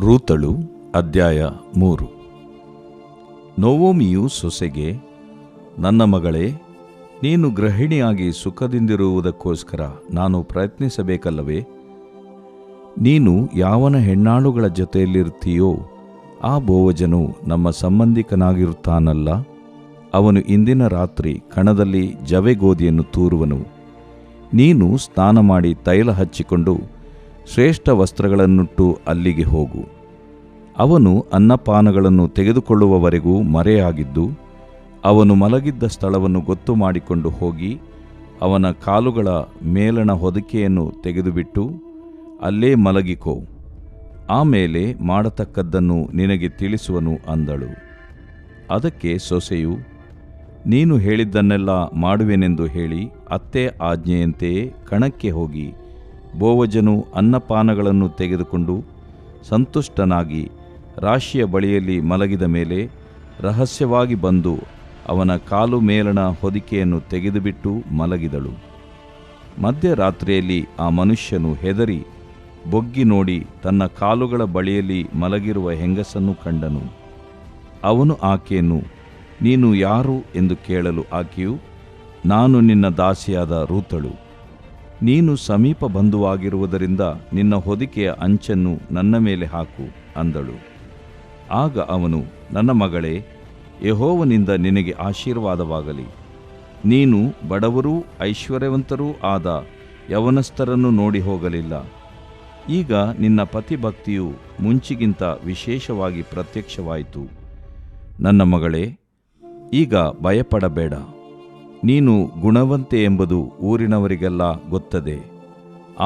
ರೂತಳು ಅಧ್ಯಾಯ 3. ನೊವೊಮಿಯು ಸೊಸೆಗೆ, ನನ್ನ ಮಗಳೇ, ನೀನು ಗೃಹಿಣಿಯಾಗಿ ಸುಖದಿಂದಿರುವುದಕ್ಕೋಸ್ಕರ ನಾನು ಪ್ರಯತ್ನಿಸಬೇಕಲ್ಲವೇ? ನೀನು ಯಾವನ ಹೆಣ್ಣಾಳುಗಳ ಜೊತೆಯಲ್ಲಿರ್ತೀಯೋ ಆ ಬೋವಜನು ನಮ್ಮ ಸಂಬಂಧಿಕನಾಗಿರುತ್ತಾನಲ್ಲ. ಅವನು ಇಂದಿನ ರಾತ್ರಿ ಕಣದಲ್ಲಿ ಜವೆಗೋದಿಯನ್ನು ತೂರುವನು. ನೀನು ಸ್ನಾನ ಮಾಡಿ ತೈಲ ಹಚ್ಚಿಕೊಂಡು ಶ್ರೇಷ್ಠ ವಸ್ತ್ರಗಳನ್ನುಟ್ಟು ಅಲ್ಲಿಗೆ ಹೋಗು. ಅವನು ಅನ್ನಪಾನಗಳನ್ನು ತೆಗೆದುಕೊಳ್ಳುವವರೆಗೂ ಮರೆಯಾಗಿದ್ದು, ಅವನು ಮಲಗಿದ್ದ ಸ್ಥಳವನ್ನು ಗೊತ್ತು ಮಾಡಿಕೊಂಡು ಹೋಗಿ ಅವನ ಕಾಲುಗಳ ಮೇಲಣ ಹೊದಿಕೆಯನ್ನು ತೆಗೆದುಬಿಟ್ಟು ಅಲ್ಲೇ ಮಲಗಿಕೋ. ಆಮೇಲೆ ಮಾಡತಕ್ಕದ್ದನ್ನು ನಿನಗೆ ತಿಳಿಸುವನು ಅಂದಳು. ಅದಕ್ಕೆ ಸೊಸೆಯು, ನೀನು ಹೇಳಿದ್ದನ್ನೆಲ್ಲ ಮಾಡುವೆನೆಂದು ಹೇಳಿ ಅತ್ತೆ ಆಜ್ಞೆಯಂತೆಯೇ ಕಣಕ್ಕೆ ಹೋಗಿ ಬೋವಜನು ಅನ್ನಪಾನಗಳನ್ನು ತೆಗೆದುಕೊಂಡು ಸಂತುಷ್ಟನಾಗಿ ರಾಶಿಯ ಬಳಿಯಲ್ಲಿ ಮಲಗಿದ ಮೇಲೆ ರಹಸ್ಯವಾಗಿ ಬಂದು ಅವನ ಕಾಲು ಮೇಲಣ ಹೊದಿಕೆಯನ್ನು ತೆಗೆದುಬಿಟ್ಟು ಮಲಗಿದಳು. ಮಧ್ಯರಾತ್ರಿಯಲ್ಲಿ ಆ ಮನುಷ್ಯನು ಹೆದರಿ ಬೊಗ್ಗಿ ನೋಡಿ ತನ್ನ ಕಾಲುಗಳ ಬಳಿಯಲ್ಲಿ ಮಲಗಿರುವ ಹೆಂಗಸನ್ನು ಕಂಡನು. ಅವನು ಆಕೆಯನ್ನು, ನೀನು ಯಾರು ಎಂದು ಕೇಳಲು ಆಕೆಯು, ನಾನು ನಿನ್ನ ದಾಸಿಯಾದ ರೂತಳು. ನೀನು ಸಮೀಪ ಬಂಧುವಾಗಿರುವುದರಿಂದ ನಿನ್ನ ಹೊದಿಕೆಯ ಅಂಚನ್ನು ನನ್ನ ಮೇಲೆ ಹಾಕು ಅಂದಳು. ಆಗ ಅವನು, ನನ್ನ ಮಗಳೇ, ಯೆಹೋವನಿಂದ ನಿನಗೆ ಆಶೀರ್ವಾದವಾಗಲಿ. ನೀನು ಬಡವರೂ ಐಶ್ವರ್ಯವಂತರೂ ಆದ ಯವನಸ್ಥರನ್ನು ನೋಡಿ ಹೋಗಲಿಲ್ಲ. ಈಗ ನಿನ್ನ ಪತಿಭಕ್ತಿಯು ಮುಂಚಿಗಿಂತ ವಿಶೇಷವಾಗಿ ಪ್ರತ್ಯಕ್ಷವಾಯಿತು. ನನ್ನ ಮಗಳೇ, ಈಗ ಭಯಪಡಬೇಡ. ನೀನು ಗುಣವಂತೆ ಎಂಬುದು ಊರಿನವರಿಗೆಲ್ಲ ಗೊತ್ತದೆ.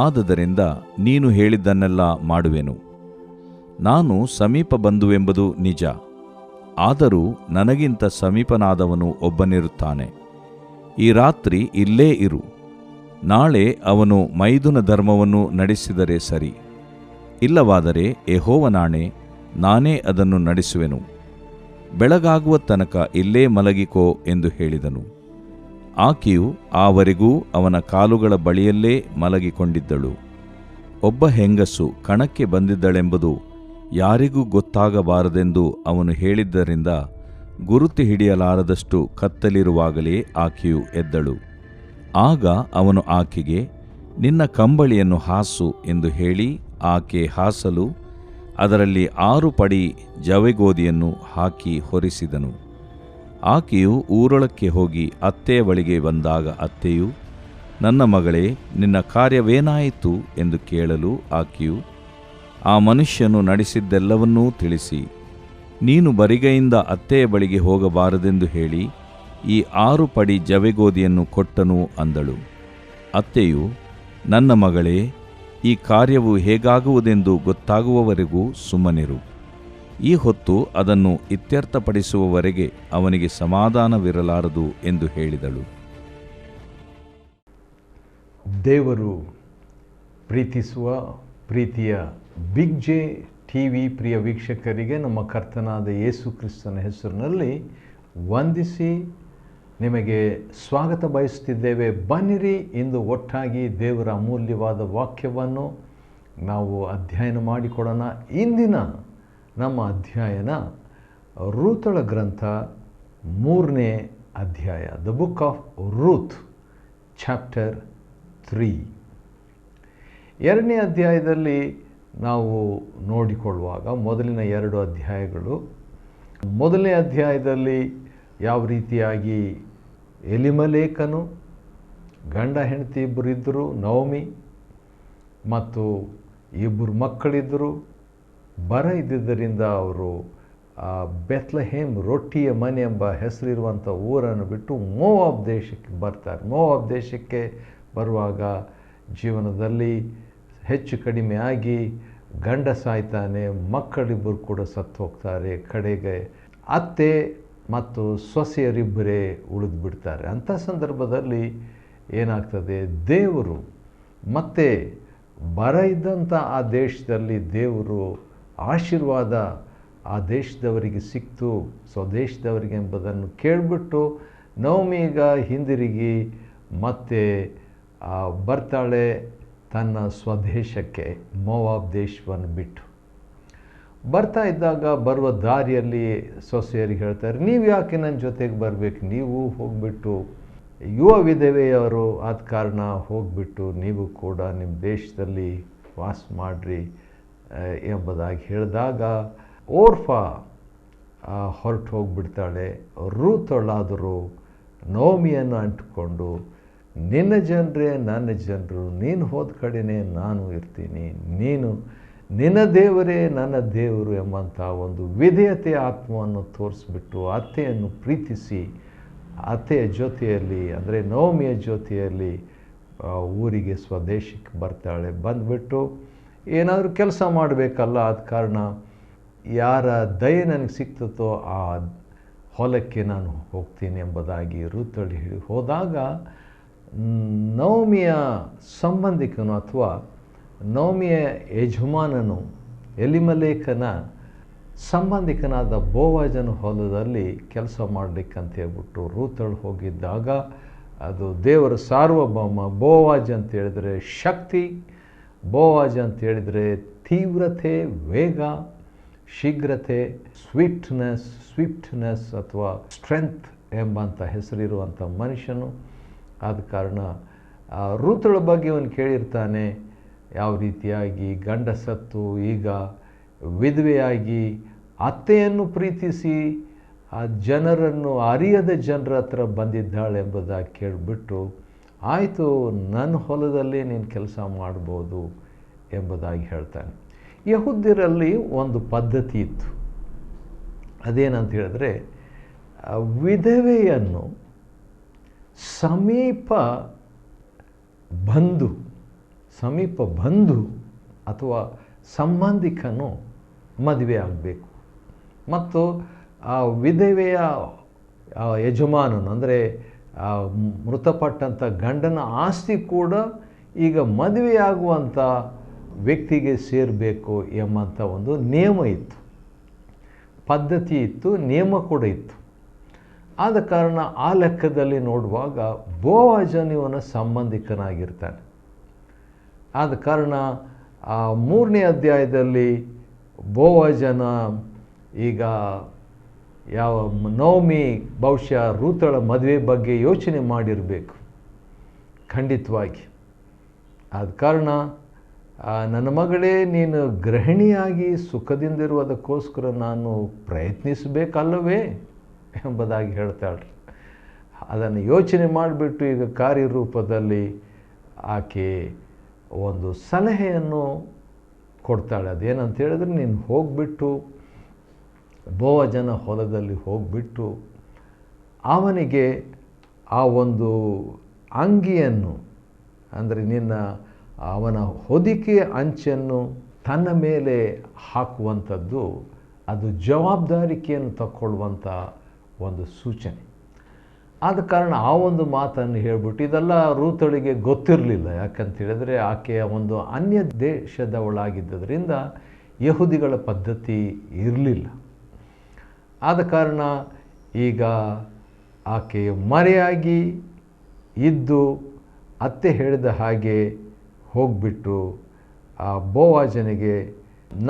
ಆದದರಿಂದ ನೀನು ಹೇಳಿದ್ದನ್ನೆಲ್ಲ ಮಾಡುವೆನು. ನಾನು ಸಮೀಪ ಬಂಧುವೆಂಬುದು ನಿಜ. ಆದರೂ ನನಗಿಂತ ಸಮೀಪನಾದವನು ಒಬ್ಬನಿರುತ್ತಾನೆ. ಈ ರಾತ್ರಿ ಇಲ್ಲೇ ಇರು. ನಾಳೆ ಅವನು ಮೈದುನ ಧರ್ಮವನ್ನು ನಡೆಸಿದರೆ ಸರಿ. ಇಲ್ಲವಾದರೆ ಯೆಹೋವನಾಣೆ, ನಾನೇ ಅದನ್ನು ನಡೆಸುವೆನು. ಬೆಳಗಾಗುವ ತನಕ ಇಲ್ಲೇ ಮಲಗಿಕೋ ಎಂದು ಹೇಳಿದನು. ಆಕೆಯು ಆವರೆಗೂ ಅವನ ಕಾಲುಗಳ ಬಳಿಯಲ್ಲೇ ಮಲಗಿಕೊಂಡಿದ್ದಳು. ಒಬ್ಬ ಹೆಂಗಸು ಕಣಕ್ಕೆ ಬಂದಿದ್ದಳೆಂಬುದು ಯಾರಿಗೂ ಗೊತ್ತಾಗಬಾರದೆಂದು ಅವನು ಹೇಳಿದ್ದರಿಂದ ಗುರುತು ಹಿಡಿಯಲಾರದಷ್ಟು ಕತ್ತಲಿರುವಾಗಲೇ ಆಕೆಯು ಎದ್ದಳು. ಆಗ ಅವನು ಆಕೆಗೆ, ನಿನ್ನ ಕಂಬಳಿಯನ್ನು ಹಾಸು ಎಂದು ಹೇಳಿ ಆಕೆ ಹಾಸಲು ಅದರಲ್ಲಿ 6 ಪಡಿ ಜವೆಗೋದಿಯನ್ನು ಹಾಕಿ ಹೊರಿಸಿದನು. ಆಕೆಯು ಊರೊಳಕ್ಕೆ ಹೋಗಿ ಅತ್ತೆಯ ಬಳಿಗೆ ಬಂದಾಗ ಅತ್ತೆಯು, ನನ್ನ ಮಗಳೇ, ನಿನ್ನ ಕಾರ್ಯವೇನಾಯಿತು ಎಂದು ಕೇಳಲು ಆಕೆಯು ಆ ಮನುಷ್ಯನು ನಡೆಸಿದ್ದೆಲ್ಲವನ್ನೂ ತಿಳಿಸಿ, ನೀನು ಬರಿಗೈಯಿಂದ ಅತ್ತೆಯ ಬಳಿಗೆ ಹೋಗಬಾರದೆಂದು ಹೇಳಿ ಈ 6 ಪಡಿ ಜವೆಗೋದಿಯನ್ನು ಕೊಟ್ಟನು ಅಂದಳು. ಅತ್ತೆಯು, ನನ್ನ ಮಗಳೇ, ಈ ಕಾರ್ಯವು ಹೇಗಾಗುವುದೆಂದು ಗೊತ್ತಾಗುವವರೆಗೂ ಸುಮ್ಮನಿರು. ಈ ಹೊತ್ತು ಅದನ್ನು ಇತ್ಯರ್ಥಪಡಿಸುವವರೆಗೆ ಅವನಿಗೆ ಸಮಾಧಾನವಿರಲಾರದು ಎಂದು ಹೇಳಿದಳು. ದೇವರು ಪ್ರೀತಿಸುವ ಪ್ರೀತಿಯ ಬಿಗ್ ಜೆ ಟಿವಿ ಪ್ರಿಯ ವೀಕ್ಷಕರಿಗೆ ನಮ್ಮ ಕರ್ತನಾದ ಯೇಸು ಕ್ರಿಸ್ತನ ಹೆಸರಿನಲ್ಲಿ ವಂದಿಸಿ ನಿಮಗೆ ಸ್ವಾಗತ ಬಯಸುತ್ತಿದ್ದೇವೆ. ಬನ್ನಿರಿ, ಇಂದು ಒಟ್ಟಾಗಿ ದೇವರ ಅಮೂಲ್ಯವಾದ ವಾಕ್ಯವನ್ನು ನಾವು ಅಧ್ಯಯನ ಮಾಡಿಕೊಡೋಣ. ಇಂದಿನ ನಮ್ಮ ಅಧ್ಯಯನ ರೂತಳ ಗ್ರಂಥ 3ನೇ ಅಧ್ಯಾಯ, the book of Routh, chapter 3. 2ನೇ ಅಧ್ಯಾಯದಲ್ಲಿ ನಾವು ನೋಡಿಕೊಳ್ಳುವಾಗ ಮೊದಲಿನ 2 ಅಧ್ಯಾಯಗಳು, ಮೊದಲನೇ ಅಧ್ಯಾಯದಲ್ಲಿ ಯಾವ ರೀತಿಯಾಗಿ ಎಲಿಮಲೇಕನು ಗಂಡ ಹೆಂಡತಿ ಇಬ್ಬರಿದ್ದರು, ನವಮಿ ಮತ್ತು 2 ಮಕ್ಕಳಿದ್ದರು. ಬರ ಇದ್ದಿದ್ದರಿಂದ ಅವರು ಬೆತ್ಲೆಹೇಮ್, ರೊಟ್ಟಿಯ ಮನೆ ಎಂಬ ಹೆಸರಿರುವಂಥ ಊರನ್ನು ಬಿಟ್ಟು ಮೋವಾಬ್ ದೇಶಕ್ಕೆ ಬರ್ತಾರೆ. ಮೋವಾಬ್ ದೇಶಕ್ಕೆ ಬರುವಾಗ ಜೀವನದಲ್ಲಿ ಹೆಚ್ಚು ಕಡಿಮೆ ಆಗಿ ಗಂಡ ಸಾಯ್ತಾನೆ, ಮಕ್ಕಳಿಬ್ಬರು ಕೂಡ ಸತ್ತು ಹೋಗ್ತಾರೆ. ಕಡೆಗೆ ಅತ್ತೆ ಮತ್ತು ಸೊಸೆಯರಿಬ್ಬರೇ ಉಳಿದು ಬಿಡ್ತಾರೆ. ಅಂಥ ಸಂದರ್ಭದಲ್ಲಿ ಏನಾಗ್ತದೆ, ದೇವರು ಮತ್ತೆ ಬರ ಇದ್ದಂಥ ಆ ದೇಶದಲ್ಲಿ ದೇವರು ಆಶೀರ್ವಾದ ಆ ದೇಶದವರಿಗೆ ಸಿಕ್ತು, ಸ್ವದೇಶದವರಿಗೆ ಎಂಬುದನ್ನು ಕೇಳಿಬಿಟ್ಟು ನವಮಿ ಈಗ ಹಿಂದಿರುಗಿ ಮತ್ತೆ ಬರ್ತಾಳೆ ತನ್ನ ಸ್ವದೇಶಕ್ಕೆ, ಮೋವಾಬ್ ದೇಶವನ್ನು ಬಿಟ್ಟು. ಬರ್ತಾ ಇದ್ದಾಗ ಬರುವ ದಾರಿಯಲ್ಲಿ ಸೊಸೆಯರಿಗೆ ಹೇಳ್ತಾರೆ, ನೀವು ಯಾಕೆ ನನ್ನ ಜೊತೆಗೆ ಬರಬೇಕು, ನೀವು ಹೋಗಿಬಿಟ್ಟು ಯುವ ವಿಧವೆಯವರು ಆದ ಕಾರಣ ಹೋಗಿಬಿಟ್ಟು ನೀವು ಕೂಡ ನಿಮ್ಮ ದೇಶದಲ್ಲಿ ವಾಸ ಮಾಡಿರಿ ಎಂಬುದಾಗಿ ಹೇಳಿದಾಗ ಓರ್ಫಾ ಹೊರಟು ಹೋಗಿಬಿಡ್ತಾಳೆ. ರೂತಳಾದರೂ ನವಮಿಯನ್ನು ಅಂಟಿಕೊಂಡು, ನಿನ್ನ ಜನರೇ ನನ್ನ ಜನರು, ನೀನು ಹೋದ ಕಡೆನೇ ನಾನು ಇರ್ತೀನಿ, ನಿನ್ನ ದೇವರೇ ನನ್ನ ದೇವರು ಎಂಬಂಥ ಒಂದು ವಿಧೇಯತೆಯ ಆತ್ಮವನ್ನು ತೋರಿಸ್ಬಿಟ್ಟು ಅತ್ತೆಯನ್ನು ಪ್ರೀತಿಸಿ ಅತ್ತೆಯ ಜೊತೆಯಲ್ಲಿ, ಅಂದರೆ ನವಮಿಯ ಜೊತೆಯಲ್ಲಿ ಊರಿಗೆ ಸ್ವದೇಶಕ್ಕೆ ಬರ್ತಾಳೆ. ಬಂದುಬಿಟ್ಟು ಏನಾದರೂ ಕೆಲಸ ಮಾಡಬೇಕಲ್ಲ, ಆದ ಕಾರಣ ಯಾರ ದಯೆ ನನಗೆ ಸಿಗ್ತತೋ ಆ ಹೊಲಕ್ಕೆ ನಾನು ಹೋಗ್ತೀನಿ ಎಂಬುದಾಗಿ ರೂತಳು ಹೇಳಿ ಹೋದಾಗ, ನವಮಿಯ ಸಂಬಂಧಿಕನು ಅಥವಾ ನವಮಿಯ ಯಜಮಾನನು ಎಲಿಮಲೇಕನ ಸಂಬಂಧಿಕನಾದ ಬೋವಾಜನ ಹೊಲದಲ್ಲಿ ಕೆಲಸ ಮಾಡಲಿಕ್ಕಂತ ಹೇಳ್ಬಿಟ್ಟು ರೂತಳು ಹೋಗಿದ್ದಾಗ, ಅದು ದೇವರ ಸಾರ್ವಭೌಮ. ಬೋವಾಜ್ ಅಂತ ಹೇಳಿದರೆ ಶಕ್ತಿ, ಬೋವಾಜ್ ಅಂತ ಹೇಳಿದರೆ ತೀವ್ರತೆ, ವೇಗ, ಶೀಘ್ರತೆ, ಸ್ವಿಫ್ಟ್ನೆಸ್ ಅಥವಾ ಸ್ಟ್ರೆಂತ್ ಎಂಬಂಥ ಹೆಸರಿರುವಂಥ ಮನುಷ್ಯನು. ಆದ ಕಾರಣ ರೂತಳ ಬಗ್ಗೆ ಅವನು ಕೇಳಿರ್ತಾನೆ, ಯಾವ ರೀತಿಯಾಗಿ ಗಂಡ ಸತ್ತು ಈಗ ವಿಧವೆಯಾಗಿ ಅತ್ತೆಯನ್ನು ಪ್ರೀತಿಸಿ ಆ ಜನರನ್ನು ಅರಿಯದ ಜನರ ಹತ್ರ ಬಂದಿದ್ದಾಳೆ ಎಂಬುದಾಗಿ ಕೇಳಿಬಿಟ್ಟು, ಆಯಿತು ನನ್ನ ಹೊಲದಲ್ಲೇ ನೀನು ಕೆಲಸ ಮಾಡ್ಬೋದು ಎಂಬುದಾಗಿ ಹೇಳ್ತಾನೆ. ಯಹೂದ್ಯರಲ್ಲಿ ಒಂದು ಪದ್ಧತಿ ಇತ್ತು. ಅದೇನಂತ ಹೇಳಿದ್ರೆ, ವಿಧವೆಯನ್ನು ಸಮೀಪ ಬಂಧು ಅಥವಾ ಸಂಬಂಧಿಕನು ಮದುವೆ ಆಗಬೇಕು. ಮತ್ತು ಆ ವಿಧವೆಯ ಯಜಮಾನನು, ಅಂದರೆ ಮೃತಪಟ್ಟಂಥ ಗಂಡನ ಆಸ್ತಿ ಕೂಡ ಈಗ ಮದುವೆಯಾಗುವಂಥ ವ್ಯಕ್ತಿಗೆ ಸೇರಬೇಕು ಎಂಬಂಥ ಒಂದು ನಿಯಮ ಇತ್ತು, ಪದ್ಧತಿ ಇತ್ತು, ನಿಯಮ ಕೂಡ ಇತ್ತು. ಆದ ಕಾರಣ ಆ ಲೆಕ್ಕದಲ್ಲಿ ನೋಡುವಾಗ ಬೋವಾಜನು ಇವನ ಸಂಬಂಧಿಕನಾಗಿರ್ತಾನೆ. ಆದ ಕಾರಣ ಆ 3ನೇ ಅಧ್ಯಾಯದಲ್ಲಿ ಬೋವಾಜನ ಈಗ ಯಾವ ನವಮಿ ಬಹುಶಃ ರೂತಳ ಮದುವೆ ಬಗ್ಗೆ ಯೋಚನೆ ಮಾಡಿರಬೇಕು ಖಂಡಿತವಾಗಿ. ಆದ ಕಾರಣ ನನ್ನ ಮಗಳೇ, ನೀನು ಗೃಹಿಣಿಯಾಗಿ ಸುಖದಿಂದಿರುವುದಕ್ಕೋಸ್ಕರ ನಾನು ಪ್ರಯತ್ನಿಸಬೇಕಲ್ಲವೇ ಎಂಬುದಾಗಿ ಹೇಳ್ತಾಳೆ. ಅದನ್ನು ಯೋಚನೆ ಮಾಡಿಬಿಟ್ಟು ಈಗ ಕಾರ್ಯರೂಪದಲ್ಲಿ ಆಕೆ ಒಂದು ಸಲಹೆಯನ್ನು ಕೊಡ್ತಾಳೆ. ಅದೇನಂತ ಹೇಳಿದ್ರೆ, ನೀನು ಹೋಗಿಬಿಟ್ಟು ಬೋವಜನ ಹೊಲದಲ್ಲಿ ಹೋಗಿಬಿಟ್ಟು ಅವನಿಗೆ ಆ ಒಂದು ಅಂಗಿಯನ್ನು, ಅಂದರೆ ಅವನ ಹೊದಿಕೆಯ ಅಂಚನ್ನು ತನ್ನ ಮೇಲೆ ಹಾಕುವಂಥದ್ದು, ಅದು ಜವಾಬ್ದಾರಿಕೆಯನ್ನು ತಗೊಳ್ಳುವಂಥ ಒಂದು ಸೂಚನೆ. ಆದ ಕಾರಣ ಆ ಒಂದು ಮಾತನ್ನು ಹೇಳಿಬಿಟ್ಟು, ಇದೆಲ್ಲ ರೂತಳಿಗೆ ಗೊತ್ತಿರಲಿಲ್ಲ. ಯಾಕಂತ ಹೇಳಿದರೆ ಆಕೆಯ ಒಂದು ಅನ್ಯ ದೇಶದವಳಾಗಿದ್ದರಿಂದ ಯಹೂದಿಗಳ ಪದ್ಧತಿ ಇರಲಿಲ್ಲ. ಆದ ಕಾರಣ ಈಗ ಆಕೆ ಮರೆಯಾಗಿ ಇದ್ದು ಅತ್ತೆ ಹೇಳಿದ ಹಾಗೆ ಹೋಗಿಬಿಟ್ಟು ಆ ಬೋವಾಜನಿಗೆ,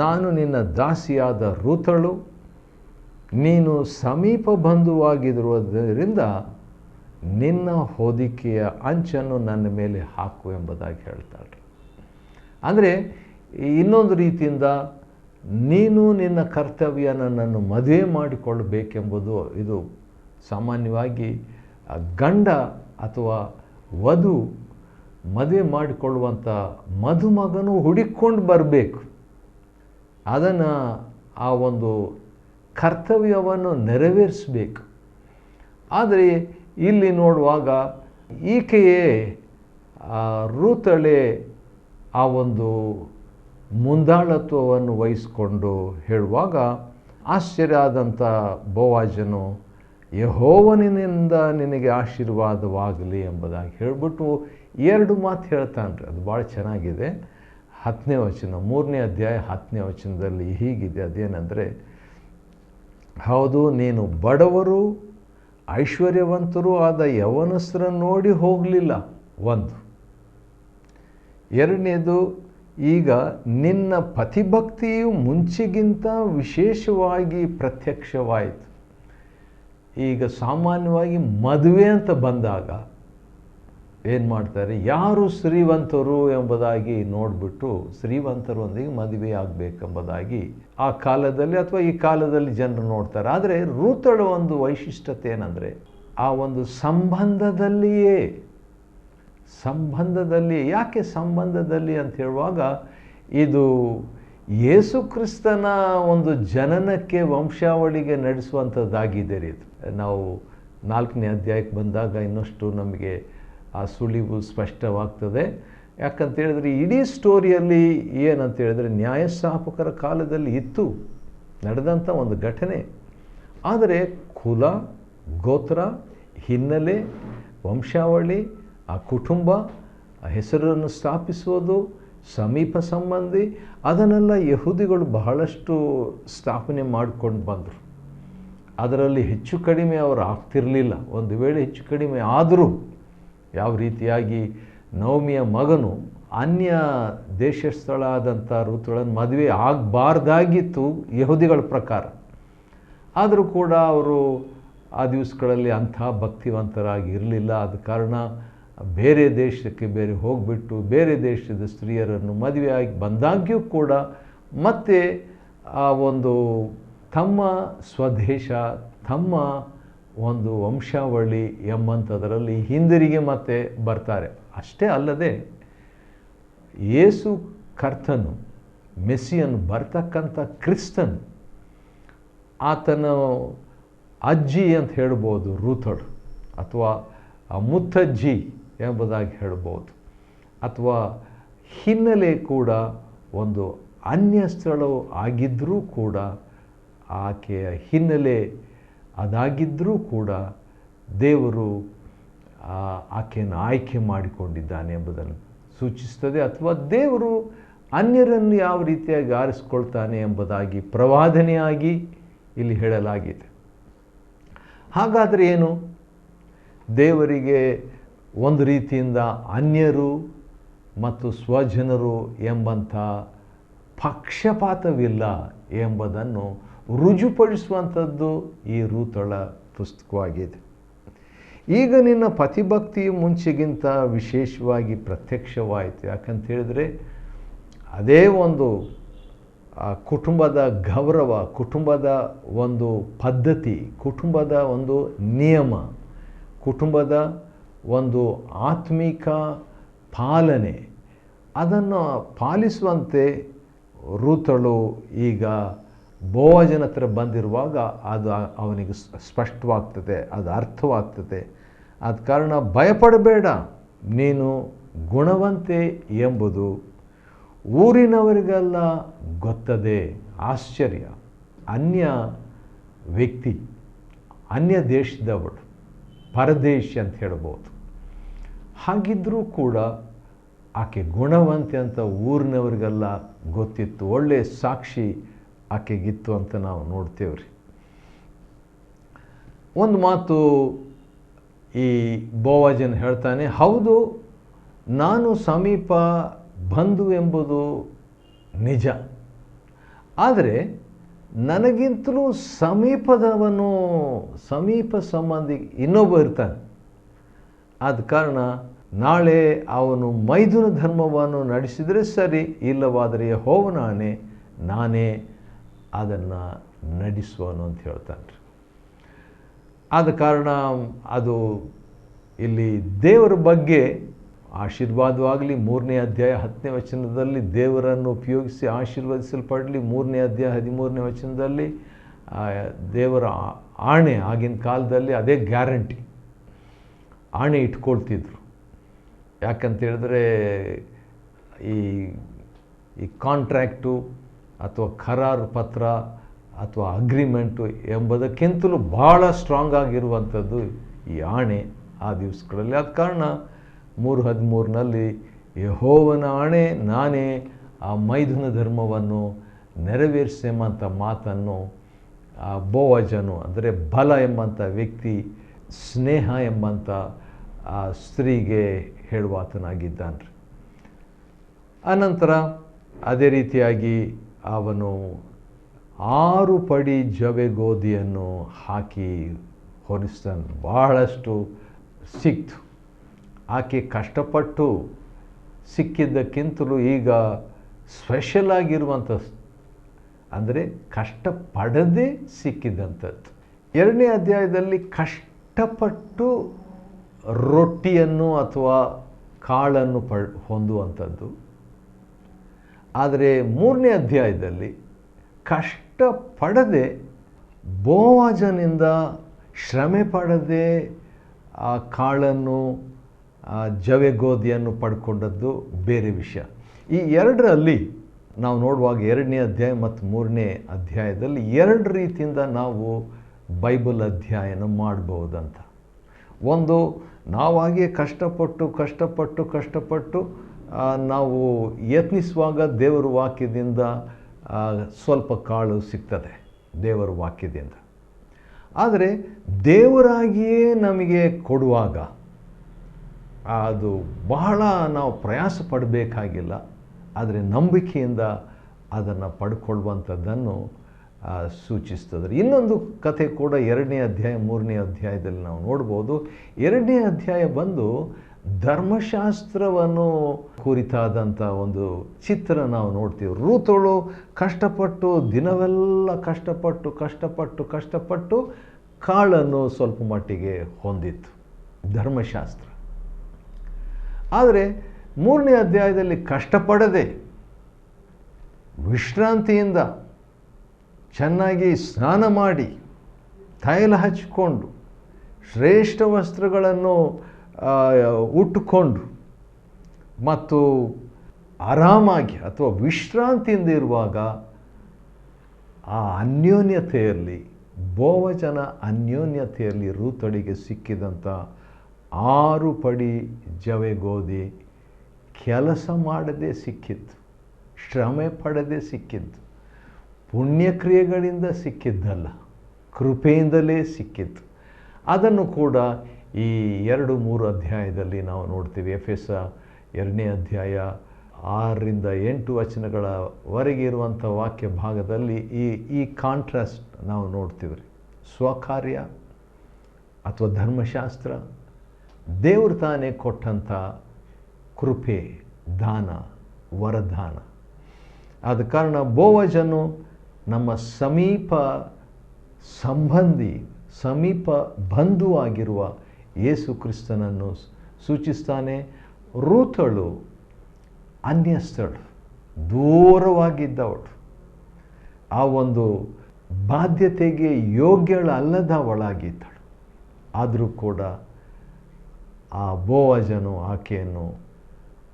ನಾನು ನಿನ್ನ ದಾಸಿಯಾದ ರೂತಳು, ನೀನು ಸಮೀಪ ಬಂಧುವಾಗಿರುವುದರಿಂದ ನಿನ್ನ ಹೊದಿಕೆಯ ಅಂಚನ್ನು ನನ್ನ ಮೇಲೆ ಹಾಕು ಎಂಬುದಾಗಿ ಹೇಳ್ತಾಳೆ. ಅಂದರೆ ಇನ್ನೊಂದು ರೀತಿಯಿಂದ ನೀನು ನಿನ್ನ ಕರ್ತವ್ಯ ನನ್ನನ್ನು ಮದುವೆ ಮಾಡಿಕೊಳ್ಳಬೇಕೆಂಬುದು, ಇದು ಸಾಮಾನ್ಯವಾಗಿ ಗಂಡ ಅಥವಾ ವಧು ಮದುವೆ ಮಾಡಿಕೊಳ್ಳುವಂಥ ಮದುಮಗನು ಹುಡುಕೊಂಡು ಬರಬೇಕು. ಅದನ್ನು ಆ ಒಂದು ಕರ್ತವ್ಯವನ್ನು ನೆರವೇರಿಸಬೇಕು. ಆದರೆ ಇಲ್ಲಿ ನೋಡುವಾಗ ಈಕೆಯೇ ರೂತಳೆ ಆ ಒಂದು ಮುಂದಾಳತ್ವವನ್ನು ವಹಿಸಿಕೊಂಡು ಹೇಳುವಾಗ ಆಶ್ಚರ್ಯ ಆದಂಥ ಬೋವಾಜನು, ಯೆಹೋವನಿಂದ ನಿನಗೆ ಆಶೀರ್ವಾದವಾಗಲಿ ಎಂಬುದಾಗಿ ಹೇಳಿಬಿಟ್ಟು 2 ಮಾತು ಹೇಳ್ತಾನೆ. ಅದು ಭಾಳ ಚೆನ್ನಾಗಿದೆ. 10ನೇ ವಚನ, 3ನೇ ಅಧ್ಯಾಯ 10ನೇ ವಚನದಲ್ಲಿ ಹೀಗಿದೆ. ಅದೇನೆಂದರೆ, ಹೌದು, ನೀನು ಬಡವರು ಐಶ್ವರ್ಯವಂತರು ಆದ ಯವನಸ್ಥರನ್ನು ನೋಡಿ ಹೋಗಲಿಲ್ಲ. 1. 2ನೇದು, ಈಗ ನಿನ್ನ ಪತಿಭಕ್ತಿಯು ಮುಂಚೆಗಿಂತ ವಿಶೇಷವಾಗಿ ಪ್ರತ್ಯಕ್ಷವಾಯಿತು. ಈಗ ಸಾಮಾನ್ಯವಾಗಿ ಮದುವೆ ಅಂತ ಬಂದಾಗ ಏನು ಮಾಡ್ತಾರೆ, ಯಾರು ಶ್ರೀವಂತರು ಎಂಬುದಾಗಿ ನೋಡಿಬಿಟ್ಟು ಶ್ರೀವಂತರೊಂದಿಗೆ ಮದುವೆ ಆಗಬೇಕೆಂಬುದಾಗಿ ಆ ಕಾಲದಲ್ಲಿ ಅಥವಾ ಈ ಕಾಲದಲ್ಲಿ ಜನರು ನೋಡ್ತಾರೆ. ಆದರೆ ರೂತಳ ಒಂದು ವೈಶಿಷ್ಟ್ಯತೆ ಏನಂದರೆ, ಆ ಒಂದು ಸಂಬಂಧದಲ್ಲಿ ಯಾಕೆ ಸಂಬಂಧದಲ್ಲಿ ಅಂತ ಹೇಳುವಾಗ, ಇದು ಯೇಸು ಕ್ರಿಸ್ತನ ಒಂದು ಜನನಕ್ಕೆ ವಂಶಾವಳಿಗೆ ನಡೆಸುವಂಥದ್ದಾಗಿದೆ ರೀ. ಇದು ನಾವು 4ನೇ ಅಧ್ಯಾಯಕ್ಕೆ ಬಂದಾಗ ಇನ್ನಷ್ಟು ನಮಗೆ ಆ ಸುಳಿವು ಸ್ಪಷ್ಟವಾಗ್ತದೆ. ಯಾಕಂತ ಹೇಳಿದ್ರೆ ಇಡೀ ಸ್ಟೋರಿಯಲ್ಲಿ ಏನಂತ ಹೇಳಿದ್ರೆ, ನ್ಯಾಯಸ್ಥಾಪಕರ ಕಾಲದಲ್ಲಿ ಇತ್ತು ನಡೆದಂಥ ಒಂದು ಘಟನೆ. ಆದರೆ ಕುಲ, ಗೋತ್ರ, ಹಿನ್ನೆಲೆ, ವಂಶಾವಳಿ, ಆ ಕುಟುಂಬ, ಆ ಹೆಸರನ್ನು ಸ್ಥಾಪಿಸೋದು, ಸಮೀಪ ಸಂಬಂಧಿ, ಅದನ್ನೆಲ್ಲ ಯಹೂದಿಗಳು ಬಹಳಷ್ಟು ಸ್ಥಾಪನೆ ಮಾಡಿಕೊಂಡು ಬಂದರು. ಅದರಲ್ಲಿ ಹೆಚ್ಚು ಕಡಿಮೆ ಅವರು ಆಗ್ತಿರಲಿಲ್ಲ. ಒಂದು ವೇಳೆ ಹೆಚ್ಚು ಕಡಿಮೆ ಆದರೂ, ಯಾವ ರೀತಿಯಾಗಿ ನವಮಿಯ ಮಗನು ಅನ್ಯ ದೇಶಸ್ಥಳಾದಂಥ ಋತುಗಳನ್ನು ಮದುವೆ ಆಗಬಾರ್ದಾಗಿತ್ತು ಯಹೂದಿಗಳ ಪ್ರಕಾರ. ಆದರೂ ಕೂಡ ಅವರು ಆ ದಿವಸಗಳಲ್ಲಿ ಅಂಥ ಭಕ್ತಿವಂತರಾಗಿ ಇರಲಿಲ್ಲ. ಆದ ಕಾರಣ ಬೇರೆ ದೇಶಕ್ಕೆ ಹೋಗಿಬಿಟ್ಟು ಬೇರೆ ದೇಶದ ಸ್ತ್ರೀಯರನ್ನು ಮದುವೆಯಾಗಿ ಬಂದಾಗ್ಯೂ ಕೂಡ ಮತ್ತೆ ಆ ಒಂದು ತಮ್ಮ ಸ್ವದೇಶ, ತಮ್ಮ ಒಂದು ವಂಶಾವಳಿ ಎಂಬಂಥದ್ರಲ್ಲಿ ಹಿಂದಿರುಗಿ ಮತ್ತೆ ಬರ್ತಾರೆ. ಅಷ್ಟೇ ಅಲ್ಲದೆ ಯೇಸು ಕರ್ತನು, ಮೆಸ್ಸಿಯನು, ಬರ್ತಕ್ಕಂಥ ಕ್ರಿಸ್ತನು, ಆತನ ಅಜ್ಜಿ ಅಂತ ಹೇಳ್ಬೋದು ರೂತಳು, ಅಥವಾ ಮುತ್ತಜ್ಜಿ ಎಂಬುದಾಗಿ ಹೇಳ್ಬೋದು, ಅಥವಾ ಹಿನ್ನೆಲೆ ಕೂಡ ಒಂದು ಅನ್ಯ ಸ್ಥಳವು ಆಗಿದ್ದರೂ ಕೂಡ, ಆಕೆಯ ಹಿನ್ನೆಲೆ ಅದಾಗಿದ್ದರೂ ಕೂಡ ದೇವರು ಆಕೆಯನ್ನು ಆಯ್ಕೆ ಮಾಡಿಕೊಂಡಿದ್ದಾನೆ ಎಂಬುದನ್ನು ಸೂಚಿಸ್ತದೆ. ಅಥವಾ ದೇವರು ಅನ್ಯರನ್ನು ಯಾವ ರೀತಿಯಾಗಿ ಆರಿಸ್ಕೊಳ್ತಾನೆ ಎಂಬುದಾಗಿ ಪ್ರವಾದನೆಯಾಗಿ ಇಲ್ಲಿ ಹೇಳಲಾಗಿದೆ. ಹಾಗಾದರೆ ಏನು? ದೇವರಿಗೆ ಒಂದು ರೀತಿಯಿಂದ ಅನ್ಯರು ಮತ್ತು ಸ್ವಜನರು ಎಂಬಂಥ ಪಕ್ಷಪಾತವಿಲ್ಲ ಎಂಬುದನ್ನು ರುಜುಪಡಿಸುವಂಥದ್ದು ಈ ರೂತಳ ಪುಸ್ತಕವಾಗಿದೆ. ಈಗ ನಿನ್ನ ಪತಿಭಕ್ತಿಯು ಮುಂಚೆಗಿಂತ ವಿಶೇಷವಾಗಿ ಪ್ರತ್ಯಕ್ಷವಾಯಿತು. ಯಾಕಂತ ಹೇಳಿದರೆ ಅದೇ ಒಂದು ಕುಟುಂಬದ ಗೌರವ, ಕುಟುಂಬದ ಒಂದು ಪದ್ಧತಿ, ಕುಟುಂಬದ ಒಂದು ನಿಯಮ, ಕುಟುಂಬದ ಒಂದು ಆತ್ಮಿಕ ಪಾಲನೆ, ಅದನ್ನು ಪಾಲಿಸುವಂತೆ ರೂತಳು ಈಗ ಬೋವಜನ ಹತ್ರ ಬಂದಿರುವಾಗ ಅದು ಅವನಿಗೆ ಸ್ಪಷ್ಟವಾಗ್ತದೆ, ಅದು ಅರ್ಥವಾಗ್ತದೆ. ಆದ ಕಾರಣ ಭಯಪಡಬೇಡ, ನೀನು ಗುಣವಂತೆ ಎಂಬುದು ಊರಿನವರಿಗೆಲ್ಲ ಗೊತ್ತದೆ. ಆಶ್ಚರ್ಯ, ಅನ್ಯ ವ್ಯಕ್ತಿ, ಅನ್ಯ ದೇಶದವಳು, ಪರದೇಶಿ ಅಂತ ಹೇಳ್ಬೋದು. ಹಾಗಿದ್ದರೂ ಕೂಡ ಆಕೆ ಗುಣವಂತೆ ಅಂತ ಊರಿನವರಿಗೆಲ್ಲ ಗೊತ್ತಿತ್ತು. ಒಳ್ಳೆಯ ಸಾಕ್ಷಿ ಆಕೆಗಿತ್ತು ಅಂತ ನಾವು ನೋಡ್ತೇವ್ರಿ. ಒಂದು ಮಾತು ಈ ಬೋವಜನ್ ಹೇಳ್ತಾನೆ, ಹೌದು, ನಾನು ಸಮೀಪ ಬಂಧು ಎಂಬುದು ನಿಜ, ಆದರೆ ನನಗಿಂತಲೂ ಸಮೀಪದವನು, ಸಮೀಪ ಸಂಬಂಧಿ ಇನ್ನೊಬ್ಬ ಇರ್ತಾನೆ. ಆದ ಕಾರಣ ನಾಳೆ ಅವನು ಮೈದುನ ಧರ್ಮವನ್ನು ನಡೆಸಿದರೆ ಸರಿ, ಇಲ್ಲವಾದರೆ ಯೆಹೋವನ ಆಣೆ, ನಾನೇ ಅದನ್ನು ನಡೆಸುವನು ಅಂತ ಹೇಳ್ತಾನೆ. ಆದ ಕಾರಣ ಅದು ಇಲ್ಲಿ ದೇವರ ಬಗ್ಗೆ ಆಶೀರ್ವಾದವಾಗಲಿ, 3ನೇ ಅಧ್ಯಾಯ 10ನೇ ವಚನದಲ್ಲಿ ದೇವರನ್ನು ಉಪಯೋಗಿಸಿ ಆಶೀರ್ವದಿಸಲ್ಪಡಲಿ, 3ನೇ ಅಧ್ಯಾಯ 13ನೇ ವಚನದಲ್ಲಿ ದೇವರ ಆಣೆ. ಆಗಿನ ಕಾಲದಲ್ಲಿ ಅದೇ ಗ್ಯಾರಂಟಿ, ಆಣೆ ಇಟ್ಕೊಳ್ತಿದ್ರು. ಯಾಕಂತೇಳಿದ್ರೆ ಈ ಕಾಂಟ್ರ್ಯಾಕ್ಟು ಅಥವಾ ಕರಾರು ಪತ್ರ ಅಥವಾ ಅಗ್ರಿಮೆಂಟು ಎಂಬುದಕ್ಕಿಂತಲೂ ಭಾಳ ಸ್ಟ್ರಾಂಗ್ ಆಗಿರುವಂಥದ್ದು ಈ ಆಣೆ ಆ ದಿವಸಗಳಲ್ಲಿ. ಆದ ಕಾರಣ 3:13ನಲ್ಲಿ ಯೆಹೋವನ ಆಣೆ, ನಾನೇ ಆ ಮೈದುನ ಧರ್ಮವನ್ನು ನೆರವೇರಿಸೆಂಬಂಥ ಮಾತನ್ನು ಆ ಬೋವಜನು, ಅಂದರೆ ಬಲ ಎಂಬಂಥ ವ್ಯಕ್ತಿ, ಸ್ನೇಹ ಎಂಬಂಥ ಆ ಸ್ತ್ರೀಗೆ ಹೇಳುವಾತನಾಗಿದ್ದಾನೆ. ಆನಂತರ ಅದೇ ರೀತಿಯಾಗಿ ಅವನು 6 ಪಡಿ ಜವೆ ಗೋಧಿಯನ್ನು ಹಾಕಿ ಹೊರಿಸ್ತಾನೆ. ಬಹಳಷ್ಟು ಸಿಕ್ತು. ಆಕೆ ಕಷ್ಟಪಟ್ಟು ಸಿಕ್ಕಿದ್ದಕ್ಕಿಂತಲೂ ಈಗ ಸ್ಪೆಷಲ್ ಆಗಿರುವಂಥ, ಅಂದರೆ ಕಷ್ಟಪಡದೆ ಸಿಕ್ಕಿದಂಥದ್ದು. 2ನೇ ಅಧ್ಯಾಯದಲ್ಲಿ ಕಷ್ಟಪಟ್ಟು ರೊಟ್ಟಿಯನ್ನು ಅಥವಾ ಕಾಳನ್ನು ಹೊಂದುವಂಥದ್ದು. ಆದರೆ 3ನೇ ಅಧ್ಯಾಯದಲ್ಲಿ ಕಷ್ಟಪಡದೆ ಬೋವಜನಿಂದ ಶ್ರಮೆ ಪಡದೆ ಆ ಕಾಳನ್ನು, ಜವೆ ಗೋಧಿಯನ್ನು ಪಡ್ಕೊಂಡದ್ದು ಬೇರೆ ವಿಷಯ. ಈ 2ರಲ್ಲಿ ನಾವು ನೋಡುವಾಗ 2ನೇ ಅಧ್ಯಾಯ ಮತ್ತು 3ನೇ ಅಧ್ಯಾಯದಲ್ಲಿ 2 ರೀತಿಯಿಂದ ನಾವು ಬೈಬಲ್ ಅಧ್ಯಯನ ಮಾಡ್ಬೋದಂತ. ಒಂದು, ನಾವಾಗೇ ಕಷ್ಟಪಟ್ಟು ನಾವು ಯತ್ನಿಸುವಾಗ ದೇವರ ವಾಕ್ಯದಿಂದ ಸ್ವಲ್ಪ ಕಾಳು ಸಿಗ್ತದೆ ದೇವರ ವಾಕ್ಯದಿಂದ. ಆದರೆ ದೇವರಾಗಿಯೇ ನಮಗೆ ಕೊಡುವಾಗ ಅದು ಬಹಳ ನಾವು ಪ್ರಯಾಸ ಪಡಬೇಕಾಗಿಲ್ಲ. ಆದರೆ ನಂಬಿಕೆಯಿಂದ ಅದನ್ನು ಪಡ್ಕೊಳ್ಳುವಂಥದ್ದನ್ನು ಸೂಚಿಸ್ತದೆ. ಇನ್ನೊಂದು ಕಥೆ ಕೂಡ 2ನೇ ಅಧ್ಯಾಯ 3ನೇ ಅಧ್ಯಾಯದಲ್ಲಿ ನಾವು ನೋಡ್ಬೋದು. 2ನೇ ಅಧ್ಯಾಯ ಬಂದು ಧರ್ಮಶಾಸ್ತ್ರವನ್ನು ಕುರಿತಾದಂಥ ಒಂದು ಚಿತ್ರ ನಾವು ನೋಡ್ತೀವಿ. ರೂತಳು ಕಷ್ಟಪಟ್ಟು ದಿನವೆಲ್ಲ ಕಷ್ಟಪಟ್ಟು ಕಾಳನ್ನು ಸ್ವಲ್ಪ ಮಟ್ಟಿಗೆ ಹೊಂದಿತ್ತು, ಧರ್ಮಶಾಸ್ತ್ರ. ಆದರೆ 3ನೇ ಅಧ್ಯಾಯದಲ್ಲಿ ಕಷ್ಟಪಡದೆ ವಿಶ್ರಾಂತಿಯಿಂದ ಚೆನ್ನಾಗಿ ಸ್ನಾನ ಮಾಡಿ ತೈಲ ಹಚ್ಚಿಕೊಂಡು ಶ್ರೇಷ್ಠ ವಸ್ತ್ರಗಳನ್ನು ಉಟ್ಟುಕೊಂಡು ಮತ್ತು ಆರಾಮಾಗಿ ಅಥವಾ ವಿಶ್ರಾಂತಿಯಿಂದ ಇರುವಾಗ ಆ ಅನ್ಯೋನ್ಯತೆಯಲ್ಲಿ, ಬೋವಜನ ಅನ್ಯೋನ್ಯತೆಯಲ್ಲಿ ರೂತಳಿಗೆ ಸಿಕ್ಕಿದಂಥ 6 ಪಡಿ ಜವೆ ಗೋಧಿ ಕೆಲಸ ಮಾಡದೆ ಸಿಕ್ಕಿದ್ದು, ಶ್ರಮೆ ಪಡದೆ ಸಿಕ್ಕಿದ್ದು, ಪುಣ್ಯಕ್ರಿಯೆಗಳಿಂದ ಸಿಕ್ಕಿದ್ದಲ್ಲ, ಕೃಪೆಯಿಂದಲೇ ಸಿಕ್ಕಿದ್ದು. ಅದನ್ನು ಕೂಡ ಈ 2-3 ಅಧ್ಯಾಯದಲ್ಲಿ ನಾವು ನೋಡ್ತೀವಿ. ಎಫೆಸ 2ನೇ ಅಧ್ಯಾಯ 6ರಿಂದ 8 ವಚನಗಳವರೆಗೆ ಇರುವಂಥ ವಾಕ್ಯ ಭಾಗದಲ್ಲಿ ಈ ಕಾಂಟ್ರಾಸ್ಟ್ ನಾವು ನೋಡ್ತೀವಿ. ಸ್ವಕಾರ್ಯ ಅಥವಾ ಧರ್ಮಶಾಸ್ತ್ರ, ದೇವರು ತಾನೇ ಕೊಟ್ಟಂಥ ಕೃಪೆ, ದಾನ, ವರದಾನ. ಆದ ಕಾರಣ ಬೋವಜನು ನಮ್ಮ ಸಮೀಪ ಸಂಬಂಧಿ, ಸಮೀಪ ಬಂಧುವಾಗಿರುವ ಯೇಸು ಕ್ರಿಸ್ತನನ್ನು ಸೂಚಿಸ್ತಾನೆ. ರೂತಳು ಅನ್ಯಸ್ಥಳು, ದೂರವಾಗಿದ್ದವಳು, ಆ ಒಂದು ಬಾಧ್ಯತೆಗೆ ಯೋಗ್ಯಳಲ್ಲದವಳಾಗಿದ್ದಳು. ಆದರೂ ಕೂಡ ಆ ಬೋವಜನು ಆಕೆಯನ್ನು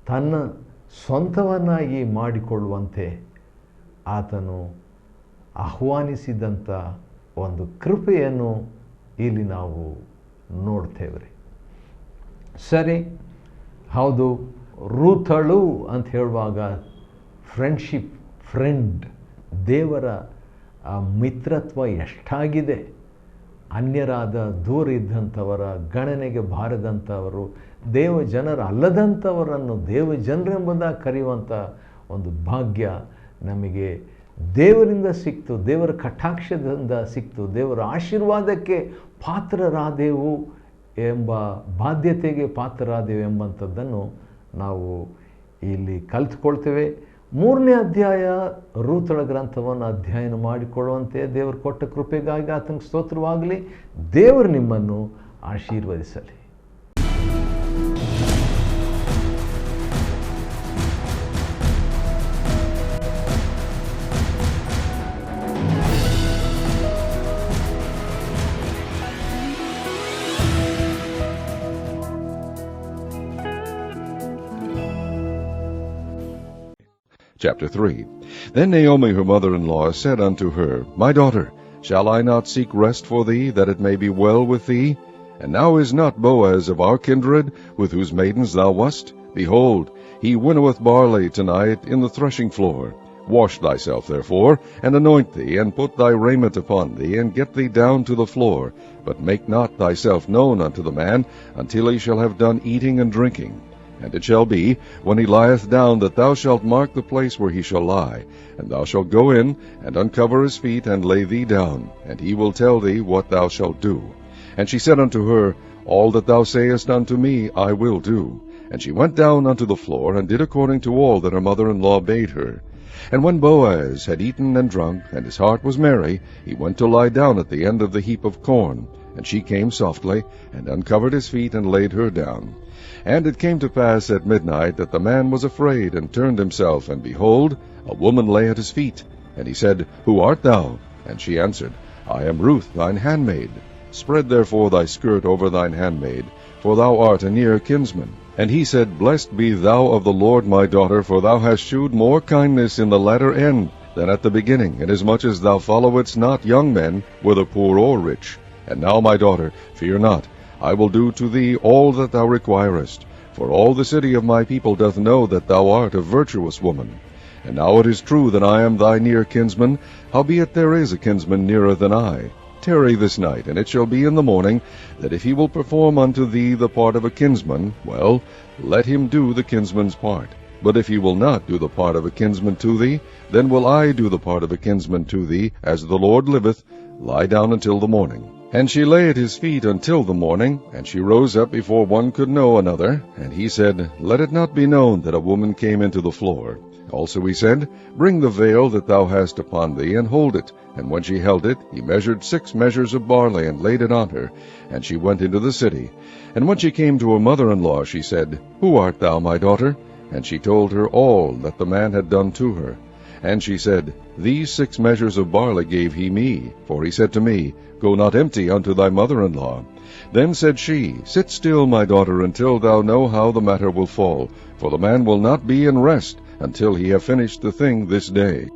ತನ್ನ ಸ್ವಂತವನ್ನಾಗಿ ಮಾಡಿಕೊಳ್ಳುವಂತೆ ಆತನು ಆಹ್ವಾನಿಸಿದಂಥ ಒಂದು ಕೃಪೆಯನ್ನು ಇಲ್ಲಿ ನಾವು ನೋಡ್ತೇವೆ. ಸರಿ, ಹೌದು, ರೂತಳು ಅಂತ ಹೇಳುವಾಗ ಫ್ರೆಂಡ್ಶಿಪ್, ಫ್ರೆಂಡ್, ದೇವರ ಮಿತ್ರತ್ವ ಎಷ್ಟಾಗಿದೆ. ಅನ್ಯರಾದ ದೂರ ಇದ್ದಂಥವರ, ಗಣನೆಗೆ ಬಾರದಂಥವರು, ದೇವ ಜನರ ಅಲ್ಲದಂಥವರನ್ನು ದೇವ ಜನರೆಂಬುದಾಗಿ ಕರೆಯುವಂಥ ಒಂದು ಭಾಗ್ಯ ನಮಗೆ ದೇವರಿಂದ ಸಿಕ್ತು, ದೇವರ ಕಟಾಕ್ಷದಿಂದ ಸಿಕ್ತು, ದೇವರ ಆಶೀರ್ವಾದಕ್ಕೆ ಪಾತ್ರರಾದೆವು ಎಂಬ, ಬಾಧ್ಯತೆಗೆ ಪಾತ್ರರಾದೆವು ಎಂಬಂಥದ್ದನ್ನು ನಾವು ಇಲ್ಲಿ ಕಲಿತುಕೊಳ್ತೇವೆ. 3ನೇ ಅಧ್ಯಾಯ ರೂತಳ ಗ್ರಂಥವನ್ನು ಅಧ್ಯಯನ ಮಾಡಿಕೊಳ್ಳುವಂತೆ ದೇವರು ಕೊಟ್ಟ ಕೃಪೆಗಾಗಿ ಆತನಿಗೆ ಸ್ತೋತ್ರವಾಗಲಿ. ದೇವರು ನಿಮ್ಮನ್ನು ಆಶೀರ್ವದಿಸಲಿ. Chapter 3. Then Naomi her mother-in-law said unto her, My daughter, shall I not seek rest for thee, that it may be well with thee? And now is not Boaz of our kindred, with whose maidens thou wast? Behold, he winnoweth barley tonight in the threshing floor. Wash thyself therefore, and anoint thee, and put thy raiment upon thee, and get thee down to the floor. But make not thyself known unto the man, until he shall have done eating and drinking. And it shall be, when he lieth down, that thou shalt mark the place where he shall lie. And thou shalt go in, and uncover his feet, and lay thee down, and he will tell thee what thou shalt do. And she said unto her, All that thou sayest unto me I will do. And she went down unto the floor, and did according to all that her mother-in-law bade her. And when Boaz had eaten and drunk, and his heart was merry, he went to lie down at the end of the heap of corn. And she came softly, and uncovered his feet, and laid her down. And it came to pass at midnight that the man was afraid, and turned himself, and behold, a woman lay at his feet. And he said, Who art thou? And she answered, I am Ruth, thine handmaid. Spread therefore thy skirt over thine handmaid, for thou art a near kinsman. And he said, Blessed be thou of the Lord, my daughter, for thou hast shewed more kindness in the latter end than at the beginning, inasmuch as thou followedst not young men, whether poor or rich. And now, my daughter, fear not. I will do to thee all that thou requirest. For all the city of my people doth know that thou art a virtuous woman. And now it is true that I am thy near kinsman, howbeit there is a kinsman nearer than I. Tarry this night, and it shall be in the morning, that if he will perform unto thee the part of a kinsman, well, let him do the kinsman's part. But if he will not do the part of a kinsman to thee, then will I do the part of a kinsman to thee, as the Lord liveth. Lie down until the morning. And she lay at his feet until the morning, and she rose up before one could know another. And he said, Let it not be known that a woman came into the floor. Also he said, Bring the veil that thou hast upon thee, and hold it. And when she held it, he measured 6 measures of barley, and laid it on her. And she went into the city. And when she came to her mother-in-law, she said, Who art thou, my daughter? And she told her all that the man had done to her. And she said, These 6 measures of barley gave he me, for he said to me, Go not empty unto thy mother-in-law. Then said she, Sit still, my daughter, until thou know how the matter will fall, for the man will not be in rest until he have finished the thing this day.